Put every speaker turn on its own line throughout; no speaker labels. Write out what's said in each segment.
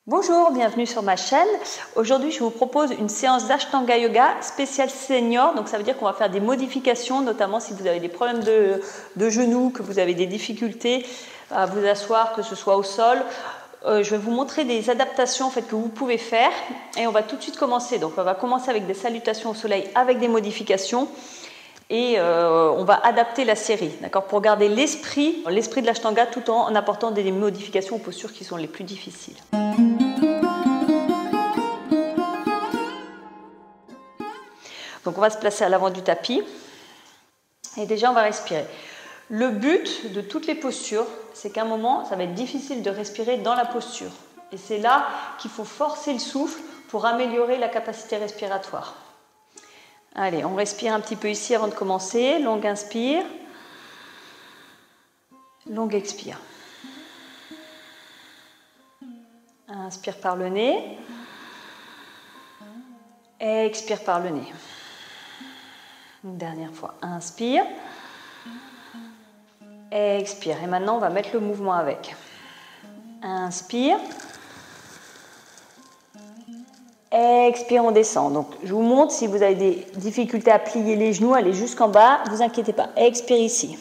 Bonjour, bienvenue sur ma chaîne. Aujourd'hui, je vous propose une séance d'Ashtanga Yoga spéciale senior. Donc, ça veut dire qu'on va faire des modifications, notamment si vous avez des problèmes de genoux, que vous avez des difficultés à vous asseoir, que ce soit au sol. Je vais vous montrer des adaptations en fait, que vous pouvez faire. Et on va tout de suite commencer. Donc, on va commencer avec des salutations au soleil avec des modifications. Et on va adapter la série, d'accord, pour garder l'esprit de l'Ashtanga tout en apportant des modifications aux postures qui sont les plus difficiles. Donc on va se placer à l'avant du tapis et déjà on va respirer. Le but de toutes les postures, c'est qu'à un moment, ça va être difficile de respirer dans la posture. Et c'est là qu'il faut forcer le souffle pour améliorer la capacité respiratoire. Allez, on respire un petit peu ici avant de commencer. Longue inspire. Longue expire. Inspire par le nez. Expire par le nez. Une dernière fois. Inspire. Expire. Et maintenant, on va mettre le mouvement avec. Inspire. Expire, on descend. Donc, je vous montre si vous avez des difficultés à plier les genoux, allez jusqu'en bas, ne vous inquiétez pas. Expire ici.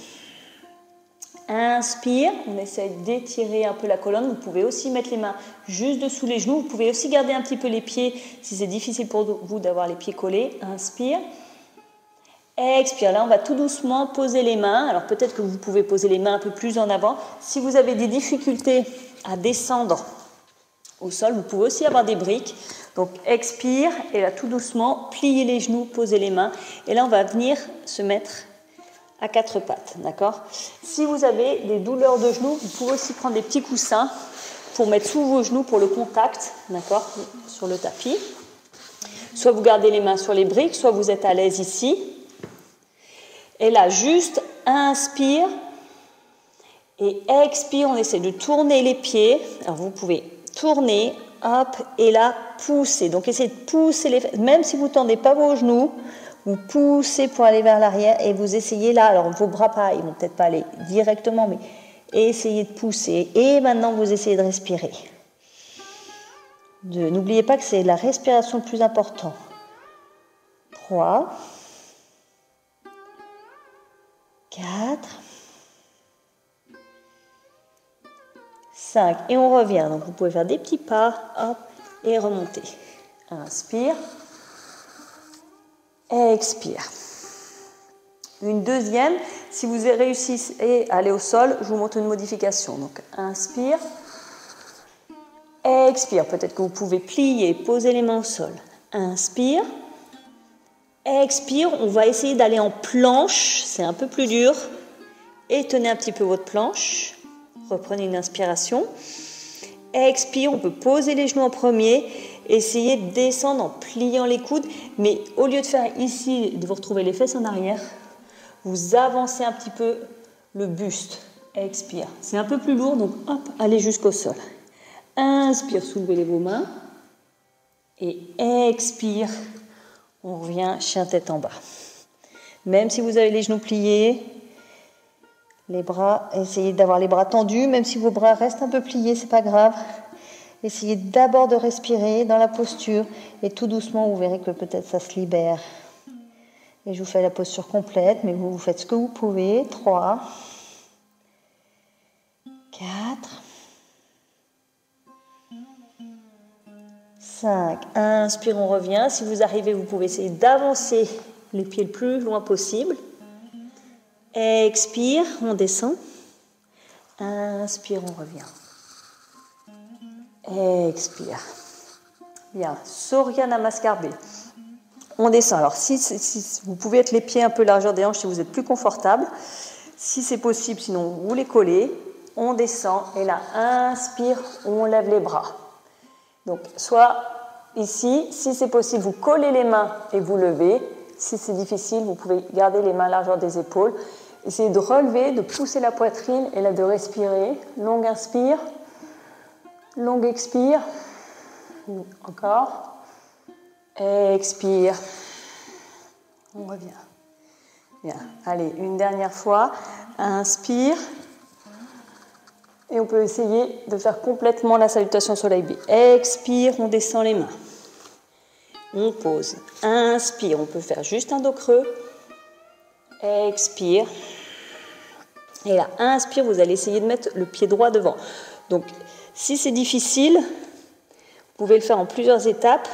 Inspire, on essaye d'étirer un peu la colonne. Vous pouvez aussi mettre les mains juste dessous les genoux. Vous pouvez aussi garder un petit peu les pieds si c'est difficile pour vous d'avoir les pieds collés. Inspire. Expire. Là, on va tout doucement poser les mains. Alors, peut-être que vous pouvez poser les mains un peu plus en avant. Si vous avez des difficultés à descendre au sol, vous pouvez aussi avoir des briques. Donc, expire et là, tout doucement, pliez les genoux, posez les mains. Et là, on va venir se mettre à quatre pattes, d'accord ? Si vous avez des douleurs de genoux, vous pouvez aussi prendre des petits coussins pour mettre sous vos genoux pour le contact, d'accord, sur le tapis. Soit vous gardez les mains sur les briques, soit vous êtes à l'aise ici. Et là, juste inspire et expire. On essaie de tourner les pieds. Alors, vous pouvez tourner, hop, et là, pousser. Donc, essayez de pousser les fesses. Même si vous ne tendez pas vos genoux, vous poussez pour aller vers l'arrière et vous essayez là. Alors, vos bras, pareil, ils ne vont peut-être pas aller directement, mais essayez de pousser. Et maintenant, vous essayez de respirer. N'oubliez pas que c'est la respiration le plus important. 3, 4, 5. Et on revient. Donc, vous pouvez faire des petits pas, hop, et remonter. Inspire. Expire. Une deuxième, si vous réussissez à aller au sol, je vous montre une modification. Donc, inspire. Expire. Peut-être que vous pouvez plier, poser les mains au sol. Inspire. Expire. On va essayer d'aller en planche. C'est un peu plus dur. Et tenez un petit peu votre planche. Reprenez une inspiration. Expire. On peut poser les genoux en premier. Essayez de descendre en pliant les coudes, mais au lieu de faire ici, de vous retrouver les fesses en arrière, vous avancez un petit peu le buste. Expire. C'est un peu plus lourd, donc hop, allez jusqu'au sol. Inspire, soulevez vos mains. Et expire, on revient chien tête en bas. Même si vous avez les genoux pliés, les bras, essayez d'avoir les bras tendus, même si vos bras restent un peu pliés, c'est pas grave. Essayez d'abord de respirer dans la posture et tout doucement, vous verrez que peut-être ça se libère. Et je vous fais la posture complète, mais vous faites ce que vous pouvez. 3, 4, 5. Inspire, on revient. Si vous arrivez, vous pouvez essayer d'avancer les pieds le plus loin possible. Expire, on descend. Inspire, on revient. Expire. Bien, Surya Namaskar B. On descend. Alors, si vous pouvez être les pieds un peu largeur des hanches si vous êtes plus confortable. Si c'est possible, sinon vous les collez. On descend et là, inspire, on lève les bras. Donc, soit ici, si c'est possible, vous collez les mains et vous levez. Si c'est difficile, vous pouvez garder les mains largeur des épaules. Essayez de relever, de pousser la poitrine et là de respirer. Longue inspire. Longue expire. Encore. Expire. On revient. Bien. Allez, une dernière fois. Inspire. Et on peut essayer de faire complètement la salutation soleil B. Expire, on descend les mains. On pose. Inspire, on peut faire juste un dos creux. Expire. Et là, inspire, vous allez essayer de mettre le pied droit devant. Donc, si c'est difficile, vous pouvez le faire en plusieurs étapes.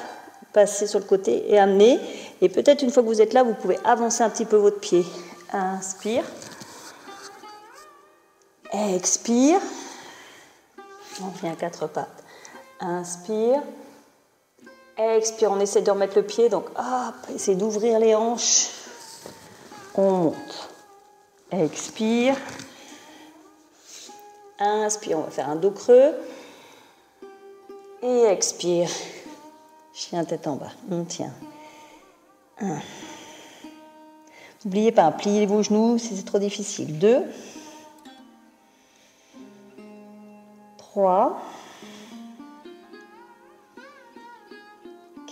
Passer sur le côté et amener. Et peut-être une fois que vous êtes là, vous pouvez avancer un petit peu votre pied. Inspire. Expire. On revient à quatre pattes. Inspire. Expire. On essaie de remettre le pied. Donc, hop, essayez d'ouvrir les hanches. On monte. Expire. Inspire. On va faire un dos creux. Et expire. Chien tête en bas. On tient. 1. N'oubliez pas, pliez vos genoux si c'est trop difficile. 2. 3,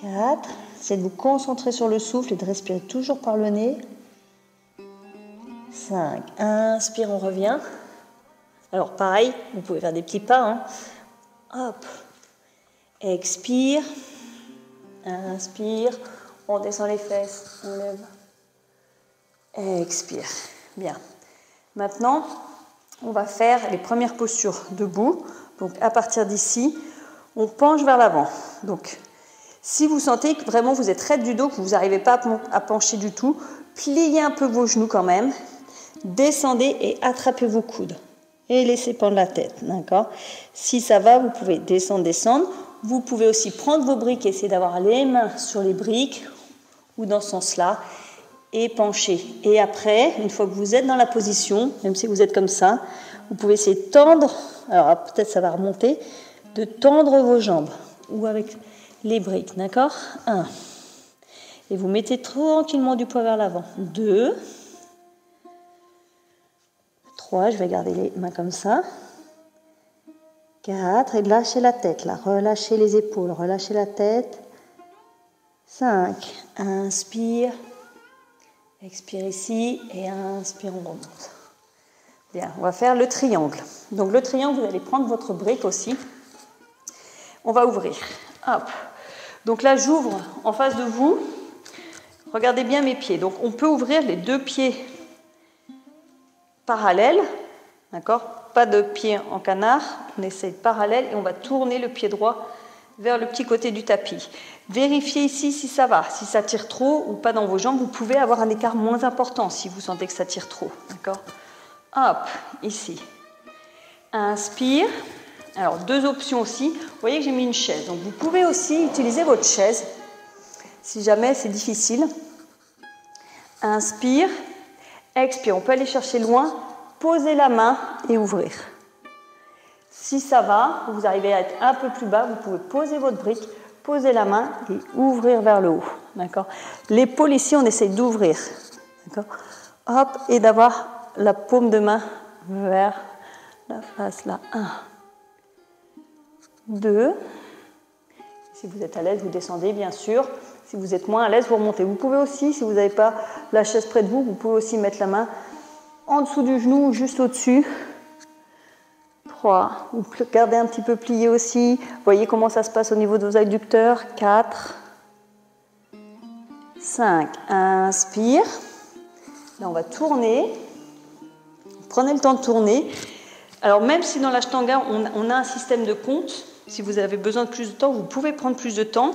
4, essayez de vous concentrer sur le souffle et de respirer toujours par le nez. 5, inspire, on revient. Alors pareil, vous pouvez faire des petits pas. Hein. Hop, expire, inspire, on descend les fesses, on lève. Expire, bien. Maintenant, on va faire les premières postures debout. Donc, à partir d'ici, on penche vers l'avant. Donc, si vous sentez que vraiment vous êtes raide du dos, que vous n'arrivez pas à pencher du tout, pliez un peu vos genoux quand même. Descendez et attrapez vos coudes. Et laissez pendre la tête, d'accord ? Si ça va, vous pouvez descendre. Vous pouvez aussi prendre vos briques et essayer d'avoir les mains sur les briques ou dans ce sens-là et pencher. Et après, une fois que vous êtes dans la position, même si vous êtes comme ça, vous pouvez essayer de tendre, alors peut-être ça va remonter, de tendre vos jambes ou avec les briques, d'accord ? 1. Et vous mettez tranquillement du poids vers l'avant. 2. 3, je vais garder les mains comme ça. 4, et lâchez la tête, là. Relâchez les épaules, relâchez la tête. 5, inspire. Expire ici et inspire, on remonte. Bien, on va faire le triangle. Donc le triangle, vous allez prendre votre brique aussi. On va ouvrir. Hop. Donc là, j'ouvre en face de vous. Regardez bien mes pieds. Donc on peut ouvrir les deux pieds parallèles. D'accord ? Pas de pied en canard. On essaye parallèle et on va tourner le pied droit vers le petit côté du tapis. Vérifiez ici si ça va. Si ça tire trop ou pas dans vos jambes, vous pouvez avoir un écart moins important si vous sentez que ça tire trop. D'accord ? Hop, ici. Inspire. Alors, deux options aussi. Vous voyez que j'ai mis une chaise. Donc, vous pouvez aussi utiliser votre chaise si jamais c'est difficile. Inspire. Expire. On peut aller chercher loin. Posez la main et ouvrir. Si ça va, vous arrivez à être un peu plus bas, vous pouvez poser votre brique, poser la main et ouvrir vers le haut. D'accord ? L'épaule ici, on essaie d'ouvrir. D'accord ? Hop, et d'avoir la paume de main vers la face là. 1, 2. Si vous êtes à l'aise, vous descendez bien sûr. Si vous êtes moins à l'aise, vous remontez. Vous pouvez aussi, si vous n'avez pas la chaise près de vous, vous pouvez aussi mettre la main en dessous du genou ou juste au-dessus. 3, vous gardez un petit peu plié aussi. Voyez comment ça se passe au niveau de vos adducteurs. 4, 5, inspire. Là, on va tourner. Prenez le temps de tourner. Alors, même si dans l'ashtanga, on a un système de compte, si vous avez besoin de plus de temps, vous pouvez prendre plus de temps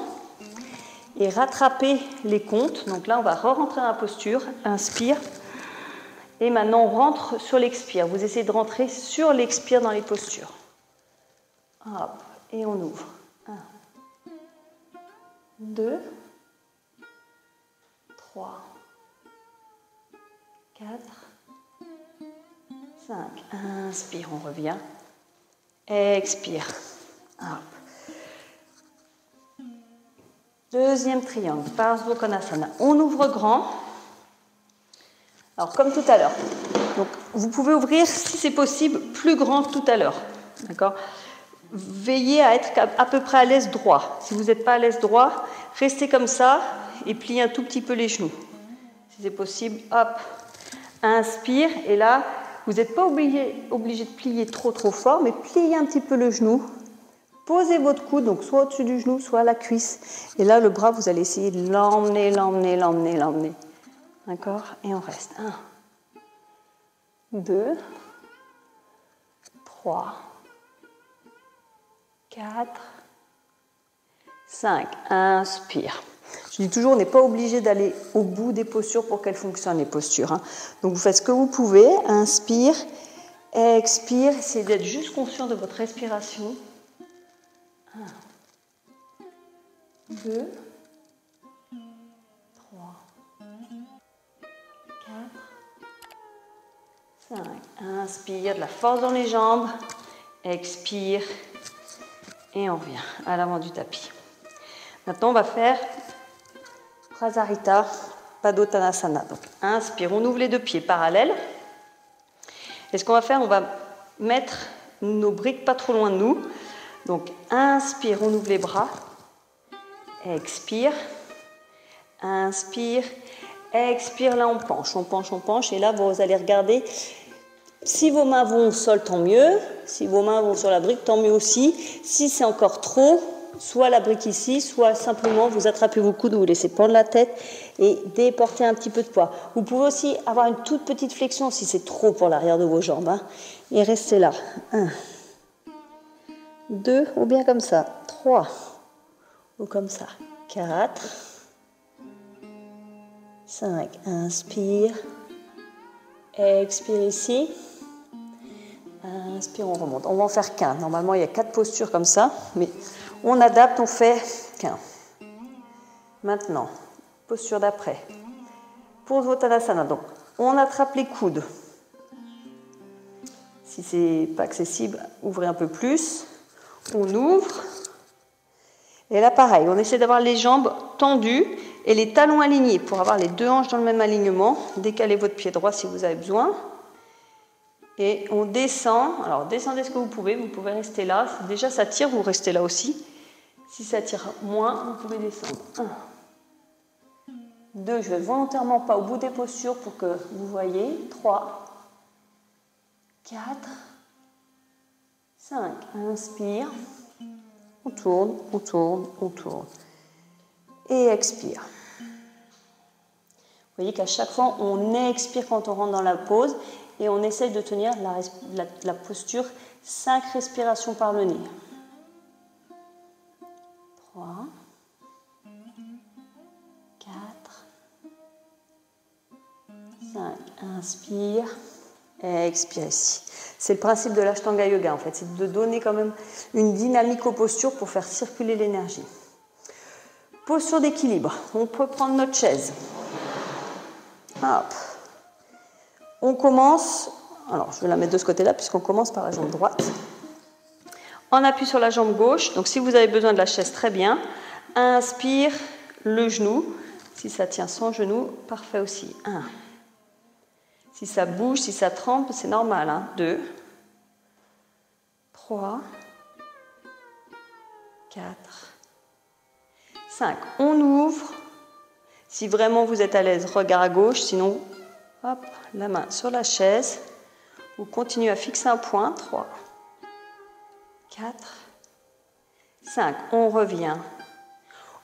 et rattraper les comptes. Donc là, on va re-rentrer dans la posture. Inspire. Et maintenant, on rentre sur l'expire. Vous essayez de rentrer sur l'expire dans les postures. Hop, et on ouvre. 1, 2, 3, 4, 5. Inspire, on revient. Expire. Hop. Deuxième triangle, Parsvakonasana. On ouvre grand. Alors, comme tout à l'heure. Donc, vous pouvez ouvrir, si c'est possible, plus grand que tout à l'heure. D'accord ? Veillez à être à peu près à l'aise droit. Si vous n'êtes pas à l'aise droit, restez comme ça et pliez un tout petit peu les genoux. Si c'est possible, hop, inspire. Et là, Vous n'êtes pas obligé de plier trop fort, mais pliez un petit peu le genou. Posez votre coude, donc soit au-dessus du genou, soit à la cuisse. Et là, le bras, vous allez essayer de l'emmener. D'accord? Et on reste. 1, 2, 3, 4, 5. Inspire. Je dis toujours, on n'est pas obligé d'aller au bout des postures pour qu'elles fonctionnent, les postures. Hein. Donc, vous faites ce que vous pouvez. Inspire, expire. Essayez d'être juste conscient de votre respiration. 1, 2, 3, 4, 5. Inspire, de la force dans les jambes. Expire. Et on revient à l'avant du tapis. Maintenant, on va faire Prasarita Padottanasana. Donc, inspire, on ouvre les deux pieds parallèles. Et ce qu'on va faire, on va mettre nos briques pas trop loin de nous. Donc, inspire, on ouvre les bras. Expire. Inspire. Expire, là on penche. Et là, vous allez regarder. Si vos mains vont au sol, tant mieux. Si vos mains vont sur la brique, tant mieux aussi. Si c'est encore trop, soit la brique ici, soit simplement vous attrapez vos coudes, vous laissez pendre la tête et déportez un petit peu de poids. Vous pouvez aussi avoir une toute petite flexion si c'est trop pour l'arrière de vos jambes. Hein. Et restez là. 1, 2, ou bien comme ça. 3, ou comme ça. 4, 5. Inspire. Expire ici. Inspire, on remonte. On va en faire qu'un. Normalement, il y a 4 postures comme ça, mais on adapte, on fait qu'un. Maintenant, posture d'après. Pour Uttanasana, donc, on attrape les coudes. Si ce n'est pas accessible, ouvrez un peu plus. On ouvre. Et là, pareil, on essaie d'avoir les jambes tendues et les talons alignés pour avoir les deux hanches dans le même alignement. Décalez votre pied droit si vous avez besoin. Et on descend. Alors, descendez ce que vous pouvez rester là. Si déjà ça tire, vous restez là aussi. Si ça tire moins, vous pouvez descendre. 1, 2, je vais volontairement pas au bout des postures pour que vous voyez. 3, 4, 5. Inspire. On tourne. Et expire. Vous voyez qu'à chaque fois, on expire quand on rentre dans la pause et on essaye de tenir la posture 5 respirations par le nez. 3, 4, 5. Inspire. Expire ici. C'est le principe de l'Ashtanga Yoga en fait, c'est de donner quand même une dynamique aux postures pour faire circuler l'énergie. Posture d'équilibre. On peut prendre notre chaise. Hop. On commence, alors je vais la mettre de ce côté-là puisqu'on commence par la jambe droite. On appuie sur la jambe gauche, donc si vous avez besoin de la chaise, très bien. Inspire le genou. Si ça tient sans genou, parfait aussi. 1. Si ça bouge, si ça trempe, c'est normal. Hein. 2, 3, 4, 5. On ouvre. Si vraiment vous êtes à l'aise, regard à gauche. Sinon, hop, la main sur la chaise. Vous continuez à fixer un point. 3, 4, 5. On revient.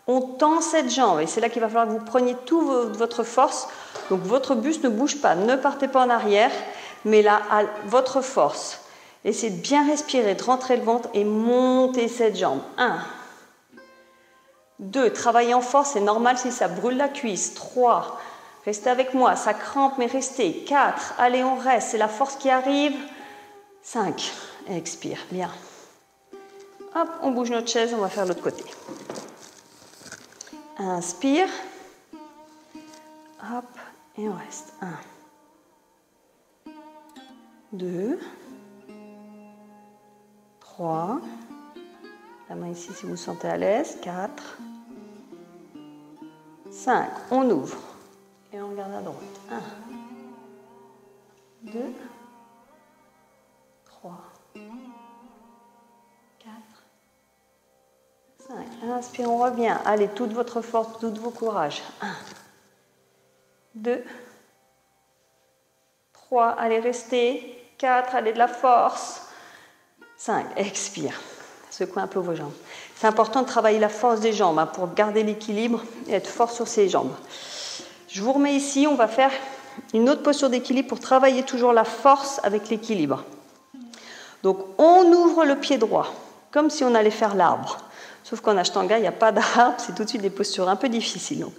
On tend cette jambe. Et c'est là qu'il va falloir que vous preniez toute votre force. Donc votre buste ne bouge pas. Ne partez pas en arrière. Mais là, à votre force. Essayez de bien respirer, de rentrer le ventre et monter cette jambe. 1, 2, travaillez en force, c'est normal si ça brûle la cuisse. 3, restez avec moi, ça crampe mais restez. 4, allez on reste, c'est la force qui arrive. 5, expire, bien. Hop, on bouge notre chaise, on va faire l'autre côté. Inspire. Hop, et on reste. 1, 2, 3, la main ici si vous vous sentez à l'aise, 4, 5, on ouvre et on regarde à droite, 1, 2, 3, 4, 5, inspire, on revient, allez, toute votre force, tout vos courages, 1, 2,
3, allez, restez. 4, allez, de la force. 5, expire. Secouez un peu vos jambes. C'est important de travailler la force des jambes hein, pour garder l'équilibre et être fort sur ses jambes. Je vous remets ici, on va faire une autre posture d'équilibre pour travailler toujours la force avec l'équilibre. Donc, on ouvre le pied droit, comme si on allait faire l'arbre. Sauf qu'en Ashtanga, il n'y a pas d'arbre, c'est tout de suite des postures un peu difficiles. Donc,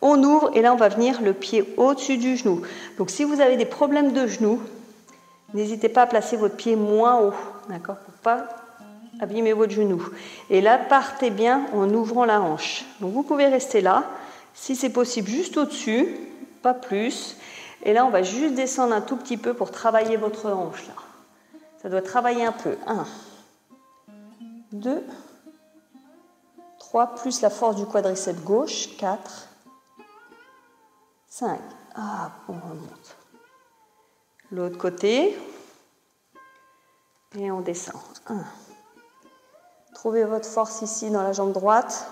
on ouvre et là, on va venir le pied au-dessus du genou. Donc, si vous avez des problèmes de genoux, n'hésitez pas à placer votre pied moins haut, d'accord, pour ne pas abîmer votre genou. Et là, partez bien en ouvrant la hanche. Donc, vous pouvez rester là, si c'est possible, juste au-dessus, pas plus. Et là, on va juste descendre un tout petit peu pour travailler votre hanche, là. Ça doit travailler un peu. 1, 2, 3, plus la force du quadriceps gauche. 4, 5. Ah, on remonte. L'autre côté. Et on descend. 1. Trouvez votre force ici dans la jambe droite.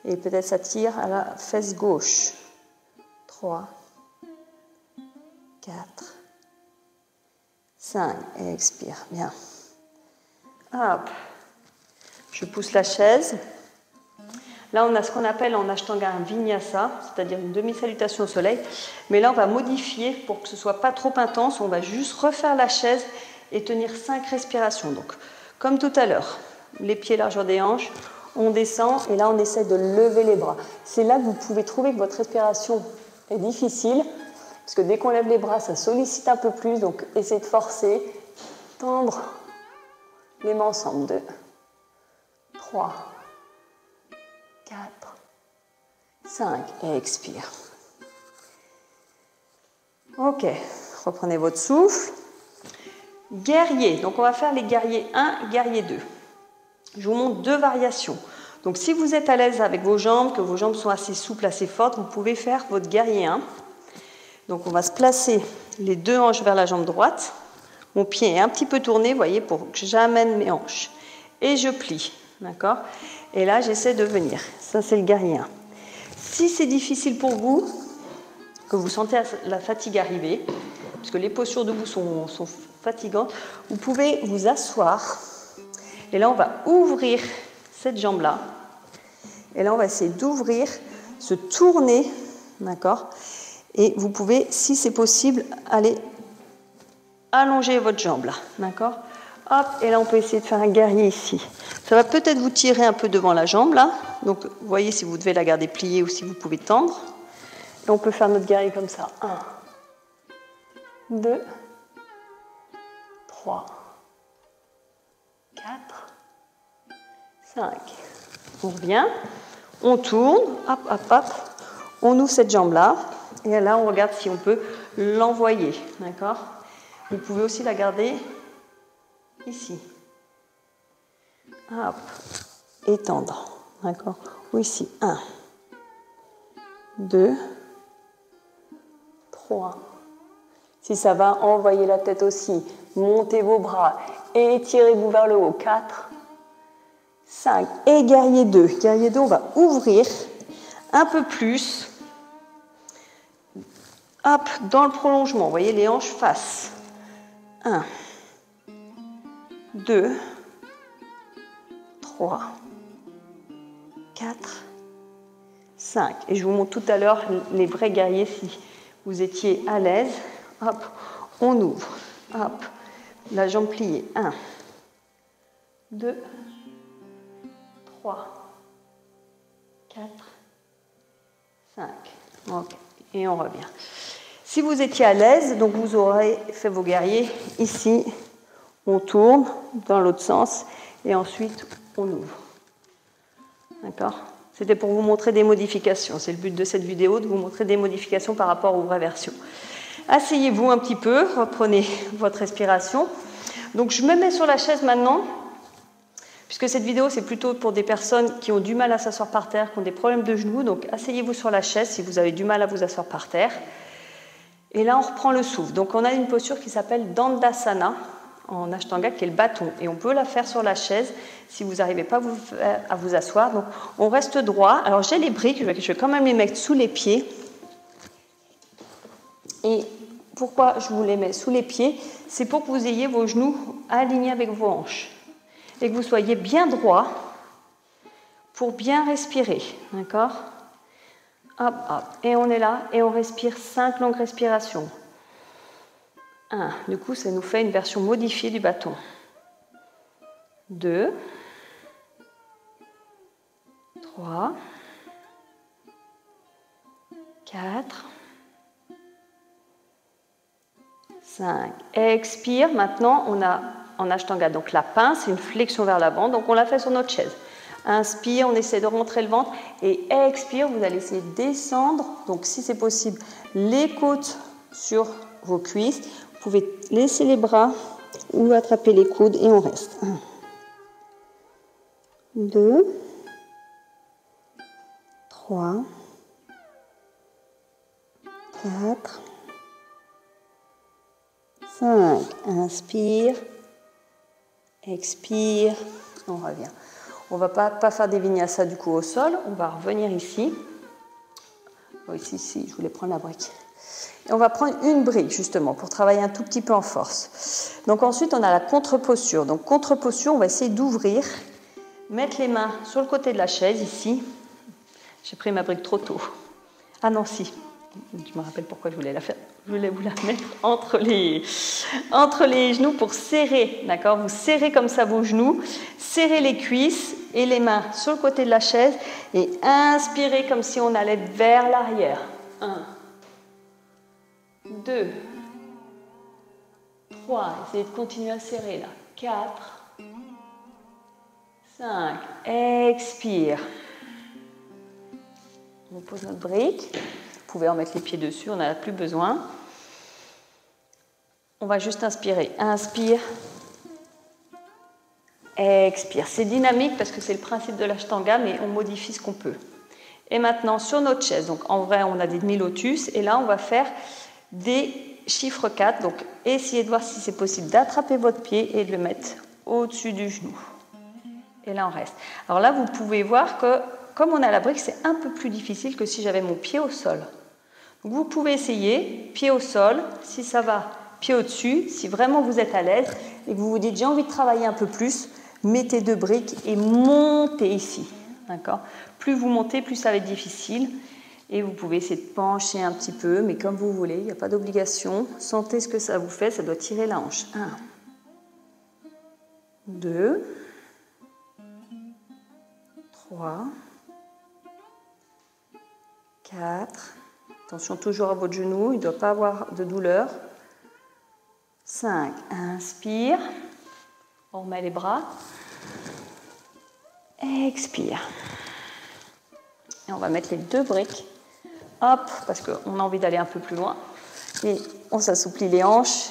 Et peut-être ça tire à la fesse gauche. 3, 4, 5. Et expire. Bien. Hop. Je pousse la chaise. Là, on a ce qu'on appelle en Ashtanga un vinyasa, c'est-à-dire une demi-salutation au soleil. Mais là, on va modifier pour que ce ne soit pas trop intense. On va juste refaire la chaise et tenir 5 respirations. Donc, comme tout à l'heure, les pieds largeur des hanches, on descend et là, on essaie de lever les bras. C'est là que vous pouvez trouver que votre respiration est difficile, parce que dès qu'on lève les bras, ça sollicite un peu plus. Donc, essayez de forcer, tendre les mains ensemble. 2, 3, 4, 5, et expire. Ok, reprenez votre souffle. Guerrier, donc on va faire les guerriers 1, guerrier 2. Je vous montre 2 variations. Donc si vous êtes à l'aise avec vos jambes, que vos jambes sont assez souples, assez fortes, vous pouvez faire votre guerrier 1. Donc on va se placer les 2 hanches vers la jambe droite. Mon pied est un petit peu tourné, vous voyez, pour que j'amène mes hanches. Et je plie, d'accord? Et là, j'essaie de venir. Ça, c'est le guerrier 1. Si c'est difficile pour vous, que vous sentez la fatigue arriver, parce que les postures debout sont fatigantes, vous pouvez vous asseoir. Et là, on va ouvrir cette jambe-là. Et là, on va essayer d'ouvrir, se tourner, d'accord? Et vous pouvez, si c'est possible, aller allonger votre jambe là, d'accord? Hop, et là on peut essayer de faire un guerrier ici. Ça va peut-être vous tirer un peu devant la jambe là, donc vous voyez si vous devez la garder pliée ou si vous pouvez tendre. Et on peut faire notre guerrier comme ça. 1, 2, 3, 4, 5. On revient, on tourne, hop, hop, hop, on ouvre cette jambe là, et là on regarde si on peut l'envoyer, d'accord? Vous pouvez aussi la garder ici. Hop. Étendre. D'accord? Ou ici. 1, 2, 3. Si ça va, envoyez la tête aussi. Montez vos bras. Et étirez-vous vers le haut. 4, 5. Et guerrier 2. Guerrier 2, on va ouvrir un peu plus. Hop, dans le prolongement. Vous voyez, les hanches face. 1, 2, 3, 4, 5. Et je vous montre tout à l'heure les vrais guerriers si vous étiez à l'aise. Hop, on ouvre. Hop, la jambe pliée. 1, 2, 3, 4, 5. Ok, et on revient. Si vous étiez à l'aise, donc vous aurez fait vos guerriers ici. On tourne dans l'autre sens et ensuite on ouvre. D'accord? C'était pour vous montrer des modifications. C'est le but de cette vidéo, de vous montrer des modifications par rapport aux vraies versions. Asseyez-vous un petit peu, reprenez votre respiration. Donc je me mets sur la chaise maintenant, puisque cette vidéo c'est plutôt pour des personnes qui ont du mal à s'asseoir par terre, qui ont des problèmes de genoux. Donc asseyez-vous sur la chaise si vous avez du mal à vous asseoir par terre. Et là on reprend le souffle. Donc on a une posture qui s'appelle Dandasana en Ashtanga, qui est le bâton. Et on peut la faire sur la chaise si vous n'arrivez pas à vous asseoir. Donc on reste droit. Alors j'ai les briques, je vais quand même les mettre sous les pieds. Et pourquoi je vous les mets sous les pieds? C'est pour que vous ayez vos genoux alignés avec vos hanches et que vous soyez bien droit pour bien respirer, d'accord? Hop, hop, et on est là et on respire 5 longues respirations. 1, du coup ça nous fait une version modifiée du bâton. 2, 3, 4, 5. Expire. Maintenant, on a en Ashtanga, donc la pince, c'est une flexion vers l'avant, donc on la fait sur notre chaise. Inspire, on essaie de rentrer le ventre et expire, vous allez essayer de descendre. Donc si c'est possible, les côtes sur vos cuisses. Vous pouvez laisser les bras ou attraper les coudes et on reste. 1, 2, 3, 4, 5. Inspire, expire, on revient. On ne va pas faire des vinyasa du coup au sol, on va revenir ici. Oh, ici, je voulais prendre la brique. Et on va prendre une brique justement pour travailler un tout petit peu en force. Donc ensuite, on a la contre-posture. Donc contre-posture, on va essayer d'ouvrir, mettre les mains sur le côté de la chaise ici. J'ai pris ma brique trop tôt. Ah non, si. Je me rappelle pourquoi je voulais la faire. Je voulais vous la mettre entre les genoux pour serrer, d'accord? Vous serrez comme ça vos genoux, serrez les cuisses et les mains sur le côté de la chaise et inspirez comme si on allait vers l'arrière. 1, 2, 3, essayez de continuer à serrer là. 4, 5, expire. On pose notre brique. Vous pouvez en mettre les pieds dessus, on n'en a plus besoin. On va juste inspirer. Inspire. Expire. C'est dynamique parce que c'est le principe de l'Ashtanga, mais on modifie ce qu'on peut. Et maintenant, sur notre chaise, donc en vrai, on a des demi-lotus, et là, on va faire des chiffres 4. Donc, essayez de voir si c'est possible d'attraper votre pied et de le mettre au-dessus du genou. Et là, on reste. Alors là, vous pouvez voir que, comme on a la brique, c'est un peu plus difficile que si j'avais mon pied au sol. Donc, vous pouvez essayer, pied au sol, si ça va, pied au-dessus. Si vraiment vous êtes à l'aise et que vous vous dites j'ai envie de travailler un peu plus, mettez 2 briques et montez ici. D'accord ? Plus vous montez, plus ça va être difficile. Et vous pouvez essayer de pencher un petit peu, mais comme vous voulez, il n'y a pas d'obligation. Sentez ce que ça vous fait, ça doit tirer la hanche. 1, 2, 3, 4. Attention toujours à votre genou, il ne doit pas avoir de douleur. 5. Inspire. On remet les bras. Expire. Et on va mettre les 2 briques. Hop, parce qu'on a envie d'aller un peu plus loin. Et on s'assouplit les hanches.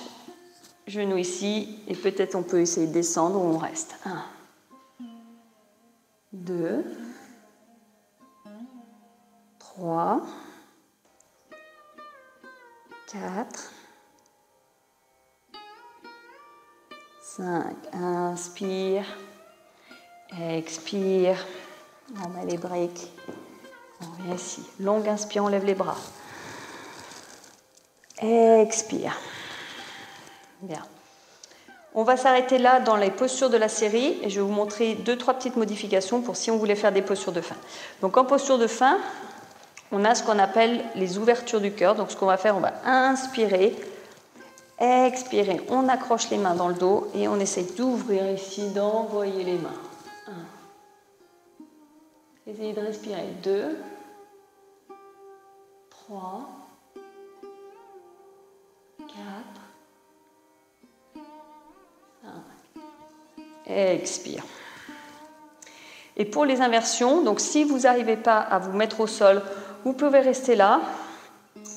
Genoux ici. Et peut-être on peut essayer de descendre ou on reste. 1, 2, 3, 4, 5. Inspire. Expire. On met les briques. On vient ici. Longue inspire, on lève les bras. Expire. Bien. On va s'arrêter là dans les postures de la série et je vais vous montrer 2-3 petites modifications pour si on voulait faire des postures de fin. Donc en posture de fin, on a ce qu'on appelle les ouvertures du cœur. Donc ce qu'on va faire, on va inspirer, expirer. On accroche les mains dans le dos et on essaie d'ouvrir ici, d'envoyer les mains. 1. Essayez de respirer. 2, 3, 4, 5. Expire. Et pour les inversions, donc si vous n'arrivez pas à vous mettre au sol, vous pouvez rester là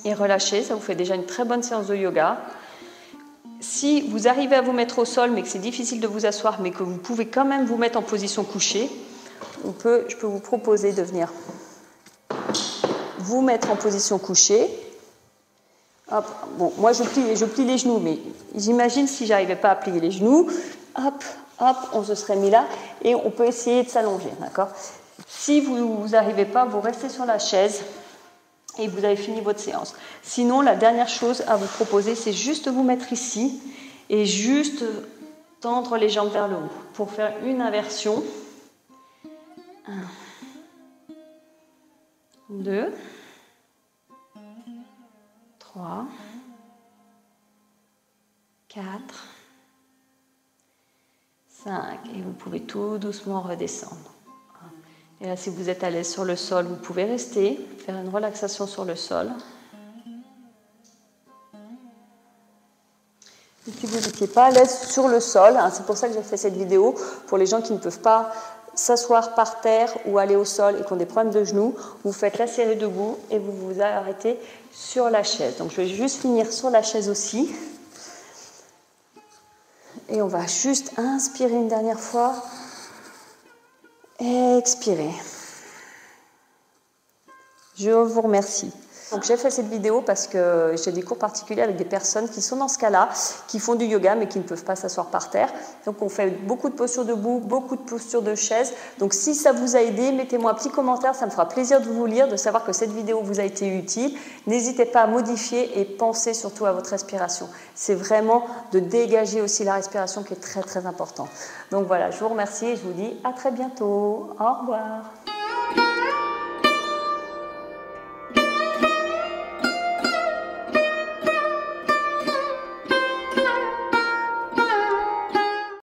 et relâcher. Ça vous fait déjà une très bonne séance de yoga. Si vous arrivez à vous mettre au sol, mais que c'est difficile de vous asseoir, mais que vous pouvez quand même vous mettre en position couchée, je peux vous proposer de venir vous mettre en position couchée. Hop, bon, moi je plie les genoux, mais j'imagine si j'arrivais pas à plier les genoux, hop, hop, on se serait mis là et on peut essayer de s'allonger, d'accord ? Si vous n'arrivez pas, vous restez sur la chaise et vous avez fini votre séance. Sinon, la dernière chose à vous proposer, c'est juste vous mettre ici et juste tendre les jambes vers le haut pour faire une inversion. 1, 2, 3, 4, 5. Et vous pouvez tout doucement redescendre. Et là, si vous êtes à l'aise sur le sol, vous pouvez rester, faire une relaxation sur le sol. Et si vous n'étiez pas à l'aise sur le sol, hein, c'est pour ça que j'ai fait cette vidéo, pour les gens qui ne peuvent pas s'asseoir par terre ou aller au sol et qui ont des problèmes de genoux, vous faites la série debout et vous vous arrêtez sur la chaise. Donc je vais juste finir sur la chaise aussi. Et on va juste inspirer une dernière fois. Expirez. Je vous remercie. Donc j'ai fait cette vidéo parce que j'ai des cours particuliers avec des personnes qui sont dans ce cas-là, qui font du yoga mais qui ne peuvent pas s'asseoir par terre. Donc on fait beaucoup de postures debout, beaucoup de postures de chaise. Donc si ça vous a aidé, mettez-moi un petit commentaire, ça me fera plaisir de vous lire, de savoir que cette vidéo vous a été utile. N'hésitez pas à modifier et pensez surtout à votre respiration. C'est vraiment de dégager aussi la respiration qui est très très important. Donc voilà, je vous remercie et je vous dis à très bientôt. Au revoir.